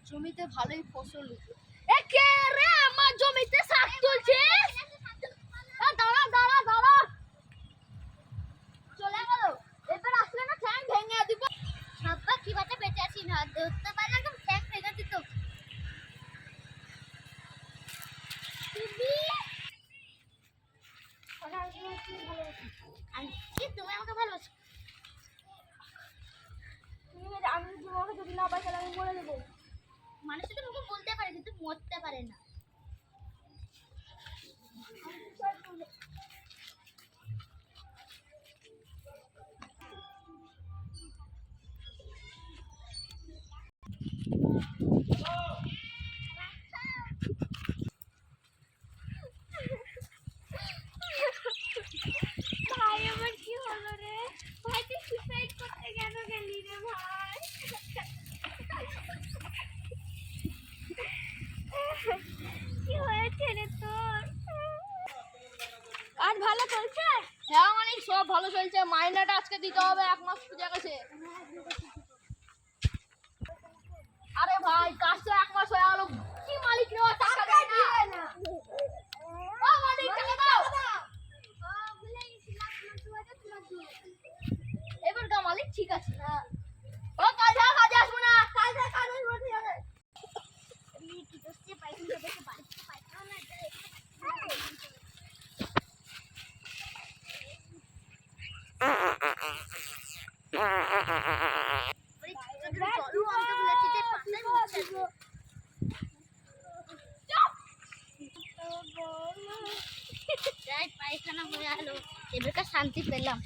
জমিতে ভালোই ফসল হতো। এ কে রে আমার জমিতে শাক তুলছিস? দাঁড়া দাঁড়া দাঁড়া, চলে গেল। এবার আসলে না ঠ্যাং ভেঙে দিব। আব্বা কি বাতে বেঁচে আছি না, ধরতে পারলে একদম ঠ্যাং ভেঙে দিত। তুমি আমাকে ভালোবাসো? আমি যদি না পাই তাহলে আমি মরে দেবো। মানুষ তো মুখে বলতে পারে কিন্তু মরতে পারে না। ভাই আমার কি হলো রে ভাই, তুই সুসাইড করতে কেন গেলি রে ভাই? কি হয়েছে রে তোর? কাজ ভালো চলছে? হ্যাঁ মানে সব ভালো চলছে। মাইনেটা আজকে দিতে হবে, 1 মাস পূজা গেছে। আরে ভাই কাজ তো 1 মাস হয়ে গেল, কি মালিক নেওয়া টাকা দেয় না। ও মালিক টাকা দাও। এবার গা মালিক ঠিক আছে। ও কাজ আসবো না, কাজ আসবো না, ঠিক আছে। কি করতে পাইছিস দেখে বাড়িতে পাইছো না? পায়খানা হয়ে গেল, এবার শান্তি পেলাম।